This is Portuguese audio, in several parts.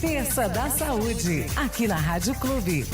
Terça da Saúde, aqui na Rádio Clube.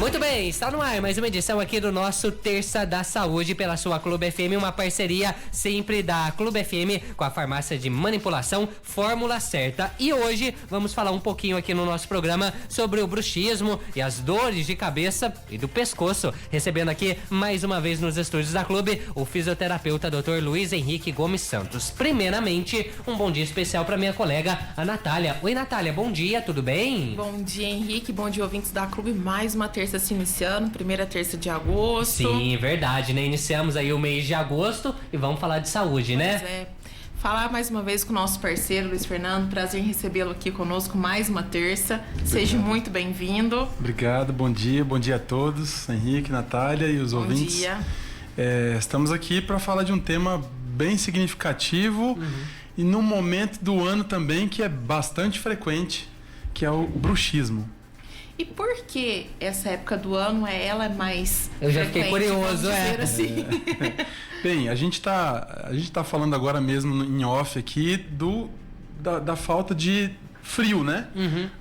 Muito bem, está no ar mais uma edição aqui do nosso Terça da Saúde pela sua Clube FM, uma parceria sempre da Clube FM com a farmácia de manipulação Fórmula Certa. E hoje vamos falar um pouquinho aqui no nosso programa sobre o bruxismo e as dores de cabeça e do pescoço. Recebendo aqui mais uma vez nos estúdios da Clube o fisioterapeuta Dr. Luiz Henrique Gomes Santos. Primeiramente, um bom dia especial para minha colega, a Natália. Oi, Natália, bom dia, tudo bem? Bom dia, Henrique, bom dia, ouvintes da Clube. Mais uma terça se iniciando, primeira terça de agosto. Sim, verdade, né? Iniciamos aí o mês de agosto e vamos falar de saúde, né? Pois é. Falar mais uma vez com o nosso parceiro Luiz Fernando, prazer em recebê-lo aqui conosco mais uma terça. Seja muito bem-vindo. Obrigado, bom dia a todos, Henrique, Natália e os ouvintes. Bom dia. Estamos aqui para falar de um tema bem significativo e num momento do ano também que é bastante frequente, que é o bruxismo. E por que essa época do ano ela é mais Eu já fiquei frequente, curioso, vamos dizer assim? Bem, a gente tá falando agora mesmo em off aqui da falta de frio, né?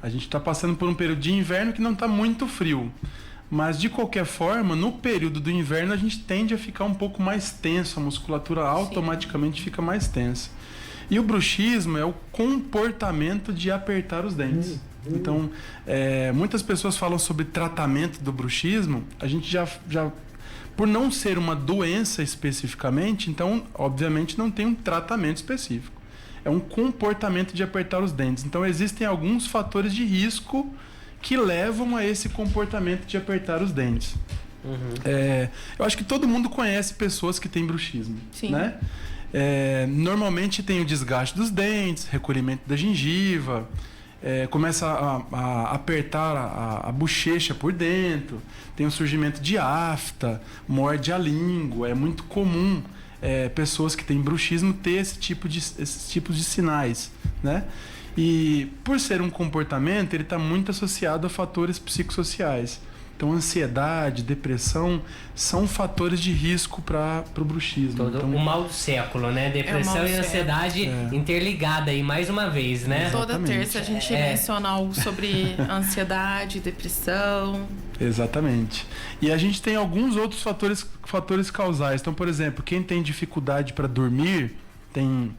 A gente tá passando por um período de inverno que não tá muito frio. Mas, de qualquer forma, no período do inverno a gente tende a ficar um pouco mais tenso, a musculatura automaticamente fica mais tensa. E o bruxismo é o comportamento de apertar os dentes. Então, muitas pessoas falam sobre tratamento do bruxismo, a gente já por não ser uma doença especificamente, então, obviamente, não tem um tratamento específico. É um comportamento de apertar os dentes. Então, existem alguns fatores de risco que levam a esse comportamento de apertar os dentes. Eu acho que todo mundo conhece pessoas que têm bruxismo, Sim. né? Normalmente tem o desgaste dos dentes, recolhimento da gengiva, começa a apertar a bochecha por dentro, tem o surgimento de afta, morde a língua. É muito comum pessoas que têm bruxismo ter esses tipos de sinais, né? E por ser um comportamento, ele está muito associado a fatores psicossociais. Então, ansiedade, depressão são fatores de risco para o bruxismo. O mal do século, né? Depressão e ansiedade interligada aí mais uma vez, né? Toda terça a gente menciona algo sobre ansiedade, depressão. Exatamente. E a gente tem alguns outros fatores causais. Então, por exemplo, quem tem dificuldade para dormir, tem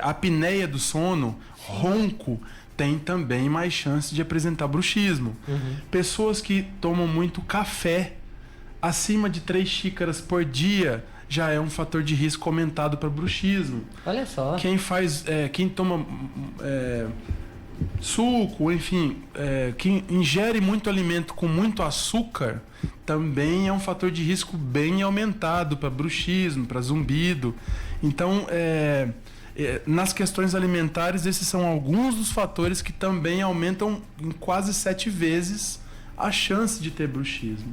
apneia do sono, ronco, tem também mais chance de apresentar bruxismo. Pessoas que tomam muito café, acima de 3 xícaras por dia, já é um fator de risco aumentado para bruxismo. Olha só. Quem toma suco, enfim, quem ingere muito alimento com muito açúcar, também é um fator de risco bem aumentado para bruxismo, para zumbido. Então, nas questões alimentares, esses são alguns dos fatores que também aumentam em quase 7 vezes a chance de ter bruxismo.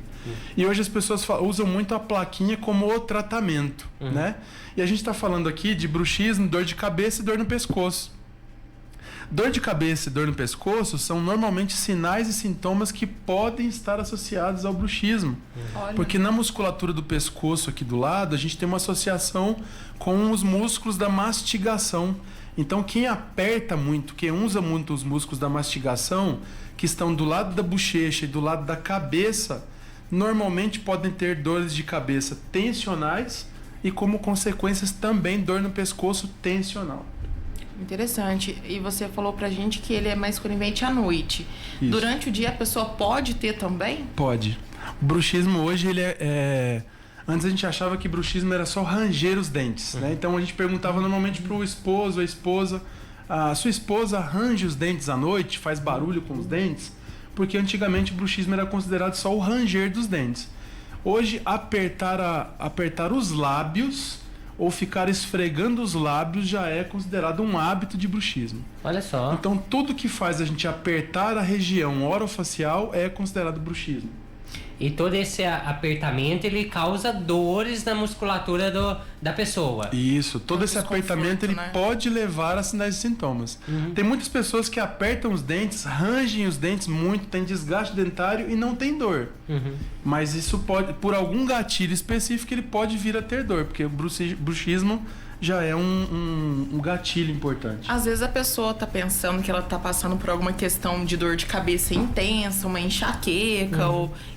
E hoje as pessoas usam muito a plaquinha como o tratamento, né? E a gente está falando aqui de bruxismo, dor de cabeça e dor no pescoço. Dor de cabeça e dor no pescoço são normalmente sinais e sintomas que podem estar associados ao bruxismo. Porque na musculatura do pescoço aqui do lado, a gente tem uma associação com os músculos da mastigação. Então, quem aperta muito, quem usa muito os músculos da mastigação, que estão do lado da bochecha e do lado da cabeça, normalmente podem ter dores de cabeça tensionais e, como consequências, também dor no pescoço tensional. Interessante. E você falou pra gente que ele é mais conivente à noite. Isso. Durante o dia a pessoa pode ter também? Pode. O bruxismo hoje, ele antes a gente achava que bruxismo era só ranger os dentes, né? Então a gente perguntava normalmente pro esposo, a esposa, a sua esposa arranja os dentes à noite, faz barulho com os dentes? Porque antigamente o bruxismo era considerado só o ranger dos dentes. Hoje, apertar os lábios ou ficar esfregando os lábios já é considerado um hábito de bruxismo. Olha só. Então, tudo que faz a gente apertar a região orofacial é considerado bruxismo. E todo esse apertamento, ele causa dores na musculatura da pessoa. Isso, todo esse apertamento ele né? pode levar a sinais e sintomas. Tem muitas pessoas que apertam os dentes, rangem os dentes muito, tem desgaste dentário e não tem dor. Mas isso pode, por algum gatilho específico, ele pode vir a ter dor, porque o bruxismo já é um gatilho importante. Às vezes a pessoa tá pensando que ela tá passando por alguma questão de dor de cabeça intensa, uma enxaqueca,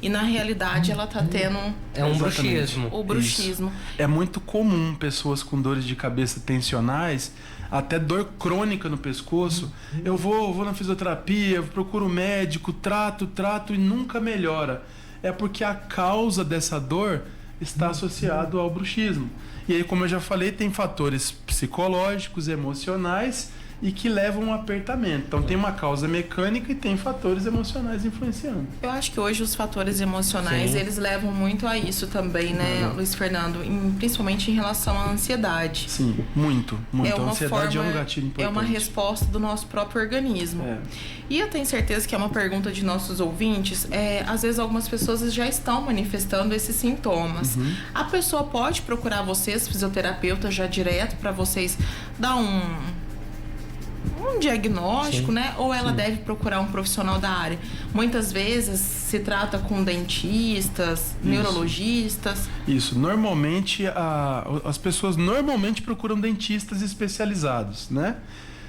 e na realidade ela tá tendo É um Exatamente. bruxismo. o bruxismo. É muito comum pessoas com dores de cabeça tensionais, até dor crônica no pescoço. Eu vou na fisioterapia, eu procuro um médico, trato e nunca melhora. É porque a causa dessa dor está associado ao bruxismo. E aí, como eu já falei, tem fatores psicológicos, emocionais e que levam ao apertamento. Então tem uma causa mecânica e tem fatores emocionais influenciando. Eu acho que hoje os fatores emocionais, Sim. eles levam muito a isso também, né, Luiz Fernando? Principalmente em relação à ansiedade. Sim, muito. É A uma ansiedade forma, é um gatilho importante. é uma resposta do nosso próprio organismo. É. E eu tenho certeza que é uma pergunta de nossos ouvintes. Às vezes algumas pessoas já estão manifestando esses sintomas. A pessoa pode procurar vocês, fisioterapeutas, já direto para vocês dar um diagnóstico, Sim. né? Ou ela deve procurar um profissional da área? Muitas vezes se trata com dentistas, neurologistas. Isso. Normalmente, as pessoas normalmente procuram dentistas especializados, né?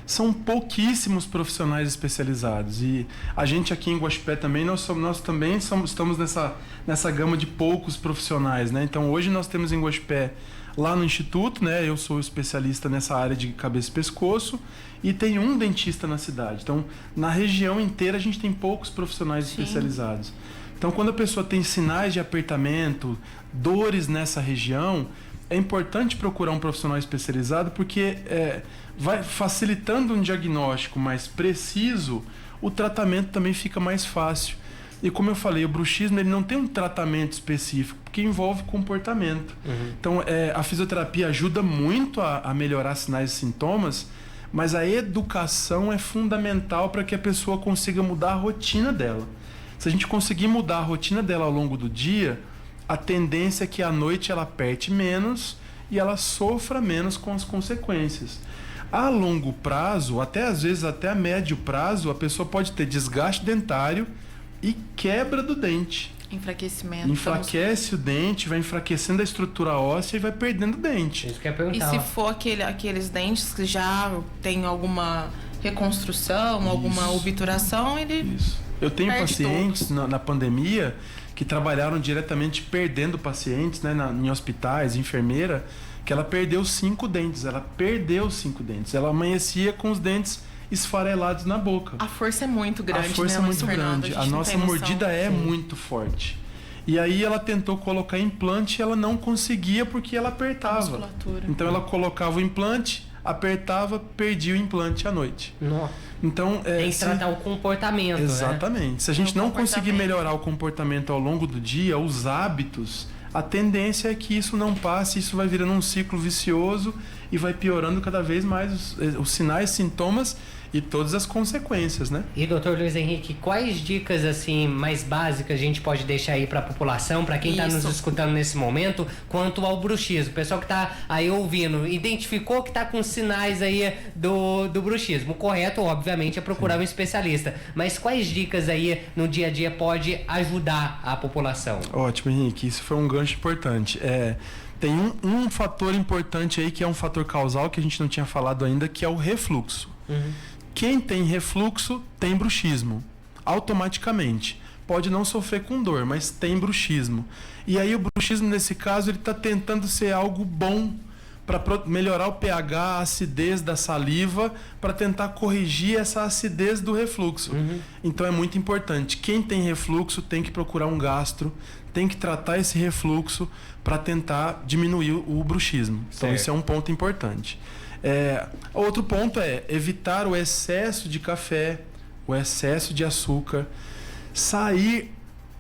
São pouquíssimos profissionais especializados. E a gente aqui em Guaxupé também, nós também estamos nessa gama de poucos profissionais, né? Então, hoje nós temos em Guaxupé, lá no Instituto, né? Eu sou especialista nessa área de cabeça e pescoço e tem um dentista na cidade. Então, na região inteira, a gente tem poucos profissionais especializados. Então, quando a pessoa tem sinais de apertamento, dores nessa região, é importante procurar um profissional especializado porque vai facilitando um diagnóstico mais preciso, o tratamento também fica mais fácil. E como eu falei, o bruxismo ele não tem um tratamento específico, porque envolve comportamento. Então, a fisioterapia ajuda muito a melhorar sinais e sintomas, mas a educação é fundamental para que a pessoa consiga mudar a rotina dela. Se a gente conseguir mudar a rotina dela ao longo do dia, a tendência é que à noite ela aperte menos e ela sofra menos com as consequências. A longo prazo, até às vezes até a médio prazo, a pessoa pode ter desgaste dentário e quebra do dente. Enfraquecimento. Enfraquece o dente, vai enfraquecendo a estrutura óssea e vai perdendo o dente. Isso que eu ia E perguntar. se ó. for aqueles dentes que já tem alguma reconstrução, alguma obturação, ele Isso. Eu tenho perde pacientes na pandemia que trabalharam diretamente perdendo pacientes, né, em hospitais, enfermeira, que ela perdeu 5 dentes. Ela perdeu 5 dentes. Ela amanhecia com os dentes esfarelados na boca. a força é muito grande, A força né, é Luiz muito Fernando? grande. gente A não nossa tem noção. mordida é muito forte. E aí ela tentou colocar implante e ela não conseguia porque ela apertava. Musculatura. Então ela colocava o implante, apertava, perdia o implante à noite. Nossa. Então, Tem que tratar o comportamento, né? exatamente. Se a gente É o não conseguir comportamento. melhorar o comportamento ao longo do dia, os hábitos, a tendência é que isso não passe, isso vai virando um ciclo vicioso e vai piorando cada vez mais os sinais, sintomas e todas as consequências, né? E doutor Luiz Henrique, quais dicas assim mais básicas a gente pode deixar aí para a população, para quem está nos Isso. escutando nesse momento, quanto ao bruxismo? O pessoal que está aí ouvindo, identificou que está com sinais aí do bruxismo. O correto, obviamente, é procurar um especialista. Mas quais dicas aí no dia a dia pode ajudar a população? Ótimo, Henrique. Isso foi um gancho importante. Tem um fator importante aí que é um fator causal que a gente não tinha falado ainda, que é o refluxo. Quem tem refluxo tem bruxismo, automaticamente. Pode não sofrer com dor, mas tem bruxismo. E aí o bruxismo, nesse caso, ele está tentando ser algo bom para melhorar o pH, a acidez da saliva, para tentar corrigir essa acidez do refluxo. Então é muito importante. Quem tem refluxo tem que procurar um gastro, tem que tratar esse refluxo para tentar diminuir o bruxismo. Então Certo. esse é um ponto importante. Outro ponto é evitar o excesso de café, o excesso de açúcar, sair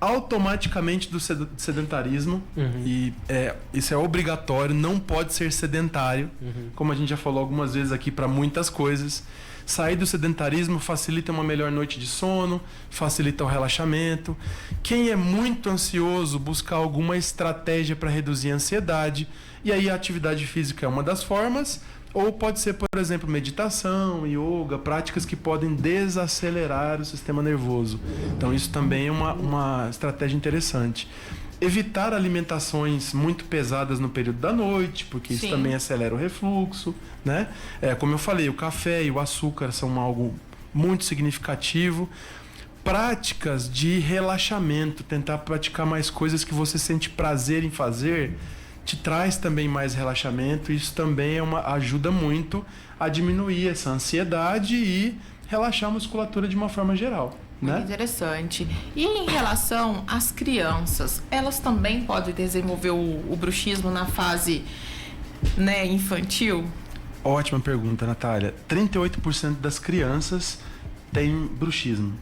automaticamente do sedentarismo. E isso é obrigatório, não pode ser sedentário, como a gente já falou algumas vezes aqui para muitas coisas. Sair do sedentarismo facilita uma melhor noite de sono, facilita o relaxamento. Quem é muito ansioso, buscar alguma estratégia para reduzir a ansiedade, e aí a atividade física é uma das formas, ou pode ser, por exemplo, meditação, yoga, práticas que podem desacelerar o sistema nervoso. Então isso também é uma estratégia interessante. Evitar alimentações muito pesadas no período da noite, porque isso também acelera o refluxo, né? Como eu falei, o café e o açúcar são algo muito significativo. Práticas de relaxamento, tentar praticar mais coisas que você sente prazer em fazer, te traz também mais relaxamento. Isso também ajuda muito a diminuir essa ansiedade e relaxar a musculatura de uma forma geral. Né? Interessante. E em relação às crianças, elas também podem desenvolver o bruxismo na fase, né, infantil? Ótima pergunta, Natália. 38% das crianças têm bruxismo.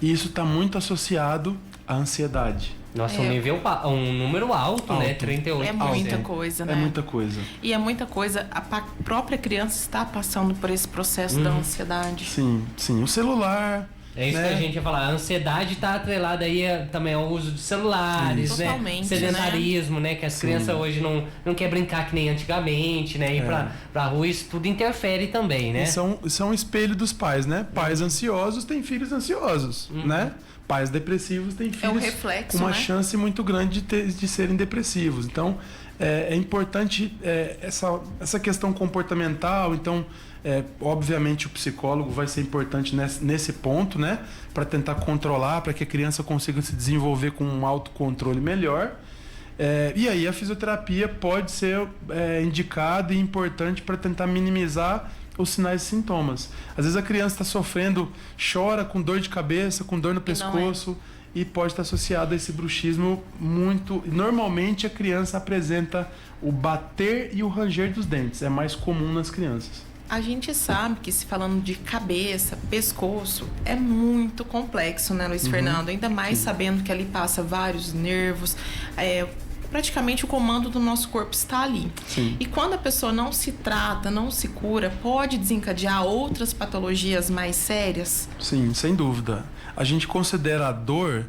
E isso está muito associado à ansiedade. Nossa, um número alto, né? 38%. É muita coisa, né? É muita coisa. E é muita coisa. A própria criança está passando por esse processo da ansiedade. Sim, sim. O celular... É isso, né, que a gente ia falar. A ansiedade está atrelada aí também ao uso de celulares, né? Totalmente, sedentarismo, né? Que as crianças hoje não querem brincar que nem antigamente, né? Ir pra rua, isso tudo interfere também, né? Isso é um espelho dos pais, né? Pais ansiosos têm filhos ansiosos, né? Pais depressivos têm filhos reflexo, com uma né? chance muito grande de serem depressivos. Então, é importante essa questão comportamental. Então, obviamente, o psicólogo vai ser importante nesse ponto, né? Para tentar controlar, para que a criança consiga se desenvolver com um autocontrole melhor. E aí a fisioterapia pode ser indicada e importante para tentar minimizar os sinais e sintomas. Às vezes a criança está sofrendo, chora com dor de cabeça, com dor no pescoço, e pode estar associado a esse bruxismo muito... Normalmente a criança apresenta o bater e o ranger dos dentes. É mais comum nas crianças. A gente sabe que, se falando de cabeça, pescoço, é muito complexo, né, Luiz Fernando? Ainda mais sabendo que ali passa vários nervos, praticamente o comando do nosso corpo está ali. Sim. E quando a pessoa não se trata, não se cura, pode desencadear outras patologias mais sérias? Sim, sem dúvida. A gente considera a dor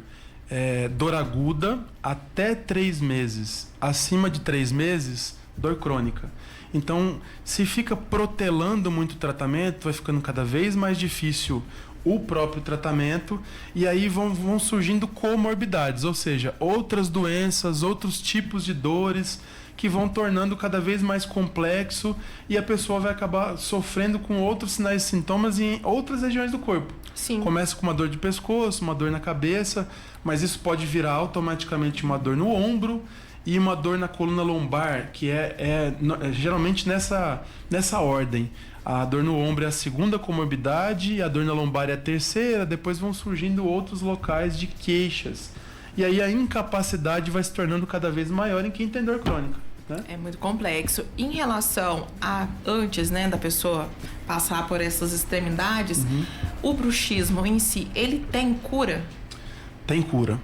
aguda até 3 meses. Acima de 3 meses, dor crônica. Então, se fica protelando muito o tratamento, vai ficando cada vez mais difícil o próprio tratamento, e aí vão surgindo comorbidades, ou seja, outras doenças, outros tipos de dores que vão tornando cada vez mais complexo, e a pessoa vai acabar sofrendo com outros sinais e sintomas em outras regiões do corpo. Sim. Começa com uma dor de pescoço, uma dor na cabeça, mas isso pode virar automaticamente uma dor no ombro e uma dor na coluna lombar, que geralmente nessa ordem. A dor no ombro é a segunda comorbidade, a dor na lombar é a terceira, depois vão surgindo outros locais de queixas. E aí a incapacidade vai se tornando cada vez maior em quem tem dor crônica. Né? É muito complexo. Em relação a antes, né, da pessoa passar por essas extremidades, o bruxismo em si, ele tem cura? Tem cura.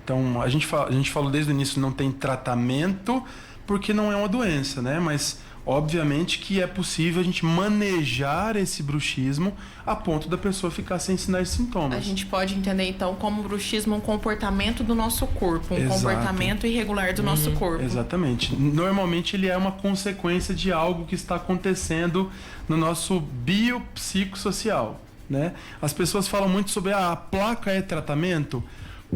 Então, a gente falou desde o início, não tem tratamento, porque não é uma doença, né? Mas, obviamente, que é possível a gente manejar esse bruxismo a ponto da pessoa ficar sem sinais e sintomas. A gente pode entender, então, como o bruxismo um comportamento do nosso corpo, comportamento irregular do nosso corpo. Exatamente. Normalmente, ele é uma consequência de algo que está acontecendo no nosso biopsicossocial. Né? As pessoas falam muito sobre a placa é tratamento.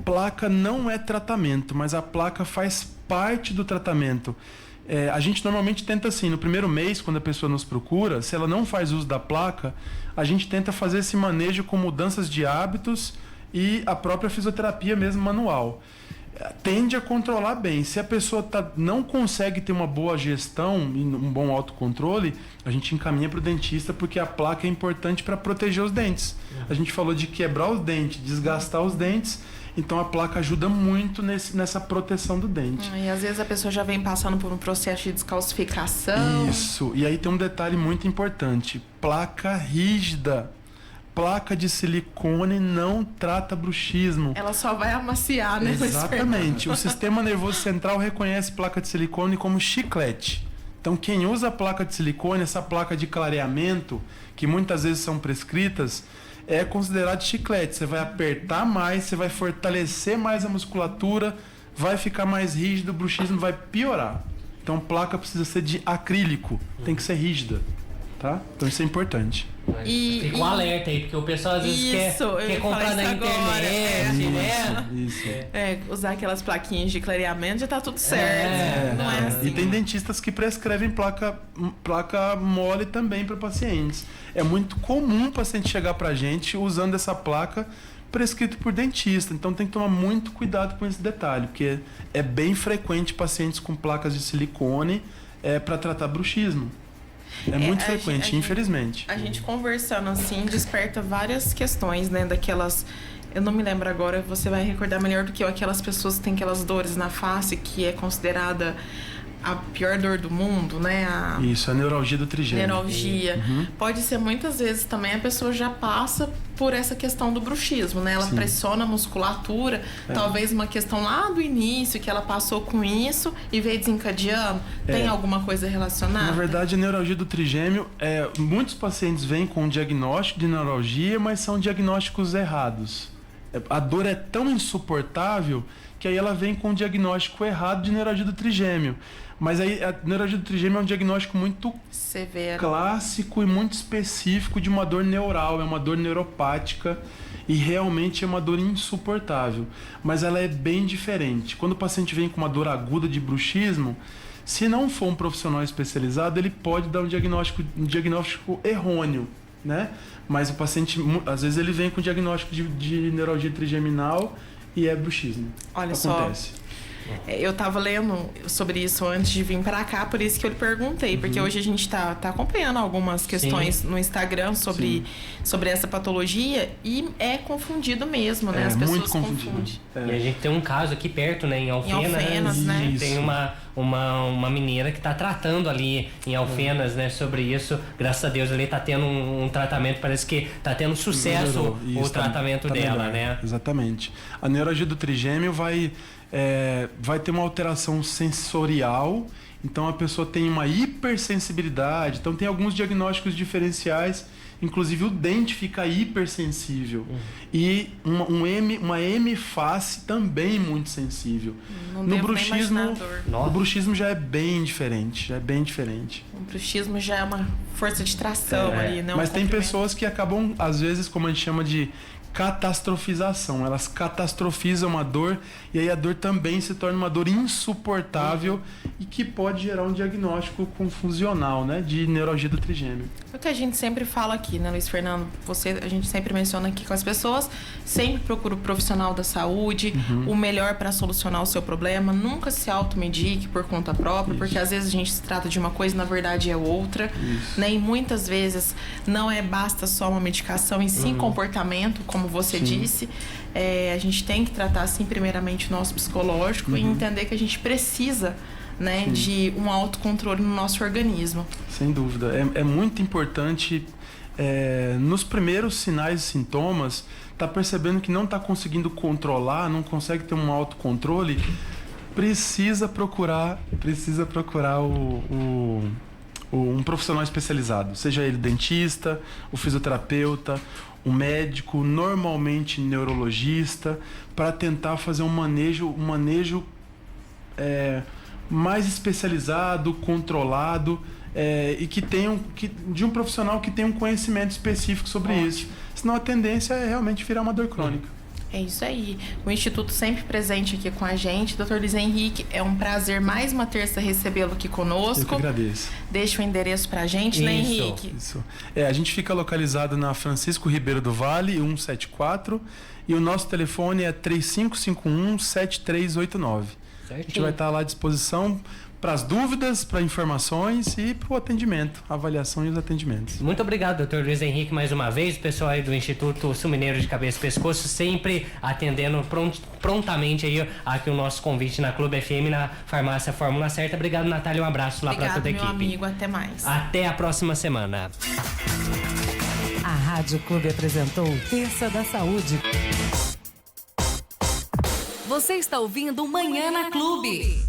Placa não é tratamento, mas a placa faz parte do tratamento. A gente normalmente tenta assim, no primeiro mês, quando a pessoa nos procura, se ela não faz uso da placa, a gente tenta fazer esse manejo com mudanças de hábitos e a própria fisioterapia mesmo manual. Tende a controlar bem. Se a pessoa não consegue ter uma boa gestão e um bom autocontrole, a gente encaminha para o dentista, porque a placa é importante para proteger os dentes. A gente falou de quebrar os dentes, desgastar os dentes, então a placa ajuda muito nessa proteção do dente. E às vezes a pessoa já vem passando por um processo de descalcificação. Isso. E aí tem um detalhe muito importante. Placa rígida. placa de silicone não trata bruxismo. Ela só vai amaciar, né? Exatamente. O sistema nervoso central reconhece placa de silicone como chiclete. Então, quem usa a placa de silicone, essa placa de clareamento, que muitas vezes são prescritas, é considerado chiclete. Você vai apertar mais, você vai fortalecer mais a musculatura, vai ficar mais rígido, o bruxismo vai piorar. Então, placa precisa ser de acrílico, tem que ser rígida, tá? Então, isso é importante. Fica um alerta aí, porque o pessoal às vezes quer comprar na internet, né? Isso. Usar aquelas plaquinhas de clareamento já tá tudo certo. Não é assim. E tem dentistas que prescrevem placa mole também para pacientes. É muito comum o paciente chegar pra gente usando essa placa prescrito por dentista. Então tem que tomar muito cuidado com esse detalhe, porque é bem frequente pacientes com placas de silicone para tratar bruxismo. É muito frequente, infelizmente. A gente conversando assim desperta várias questões, né? Daquelas. Eu não me lembro agora, você vai recordar melhor do que eu, aquelas pessoas que têm aquelas dores na face, que é considerada a pior dor do mundo, né? Isso, a neuralgia do trigêmeo. Neuralgia. Pode ser muitas vezes também a pessoa já passa por essa questão do bruxismo, né? Ela pressiona a musculatura, talvez uma questão lá do início que ela passou com isso e veio desencadeando. Tem alguma coisa relacionada? Na verdade, a neuralgia do trigêmeo, muitos pacientes vêm com um diagnóstico de neuralgia, mas são diagnósticos errados. A dor é tão insuportável que aí ela vem com um diagnóstico errado de neuralgia do trigêmeo. Mas aí a neuralgia do trigêmeo é um diagnóstico muito severo, clássico e muito específico de uma dor neural, é uma dor neuropática e realmente é uma dor insuportável. Mas ela é bem diferente. Quando o paciente vem com uma dor aguda de bruxismo, se não for um profissional especializado, ele pode dar um diagnóstico errôneo, né? Mas o paciente, às vezes, ele vem com diagnóstico de neuralgia trigeminal e é bruxismo. Olha Acontece. Só. Eu tava lendo sobre isso antes de vir pra cá, por isso que eu lhe perguntei, porque hoje a gente tá acompanhando algumas questões no Instagram sobre essa patologia e é confundido mesmo, né? As pessoas confundem. E a gente tem um caso aqui perto, né? Em Alfenas, né? Tem uma mineira que tá tratando ali em Alfenas, né? Sobre isso. Graças a Deus ali tá tendo um tratamento, parece que tá tendo sucesso o tratamento dela, melhor, né? Exatamente. A neuralgia do trigêmeo vai ter uma alteração sensorial, então a pessoa tem uma hipersensibilidade, então tem alguns diagnósticos diferenciais, inclusive o dente fica hipersensível e uma M-face também muito sensível. No bruxismo, o bruxismo já é bem diferente, O bruxismo já é uma força de tração ali, né? Mas tem pessoas que acabam, às vezes, como a gente chama de catastrofização, elas catastrofizam a dor e aí a dor também se torna uma dor insuportável e que pode gerar um diagnóstico confusional, né, de neuralgia do trigêmeo. É o que a gente sempre fala aqui, né, Luiz Fernando? A gente sempre menciona aqui com as pessoas, sempre procura o profissional da saúde, o melhor para solucionar o seu problema, nunca se automedique por conta própria, porque às vezes a gente se trata de uma coisa e na verdade é outra, né? E muitas vezes não basta só uma medicação e sim comportamento, como você disse. A gente tem que tratar, assim, primeiramente o nosso psicológico e entender que a gente precisa, né, de um autocontrole no nosso organismo. Sem dúvida. É muito importante, nos primeiros sinais e sintomas, tá percebendo que não está conseguindo controlar, não consegue ter um autocontrole, precisa procurar um profissional especializado, seja ele dentista, o fisioterapeuta, um médico, normalmente neurologista, para tentar fazer um manejo mais especializado, controlado, e de um profissional que tenha um conhecimento específico sobre isso. Senão a tendência é realmente virar uma dor crônica. É isso aí. O Instituto sempre presente aqui com a gente. Dr. Luiz Henrique, é um prazer mais uma terça recebê-lo aqui conosco. Eu que agradeço. Deixa o endereço pra gente, né, Henrique? Isso. A gente fica localizado na Francisco Ribeiro do Vale, 174, e o nosso telefone é 3551-7389. A gente vai estar lá à disposição para as dúvidas, para informações e para o atendimento, a avaliação e os atendimentos. Muito obrigado, Dr. Luiz Henrique, mais uma vez. O pessoal aí do Instituto Sul Mineiro de Cabeça e Pescoço sempre atendendo prontamente aí aqui o nosso convite na Clube FM, na Farmácia Fórmula Certa. Obrigado, Natália. Um abraço lá para toda a equipe. Obrigado, meu amigo. Até mais. Até a próxima semana. A Rádio Clube apresentou Terça da Saúde. Você está ouvindo Manhã na Clube.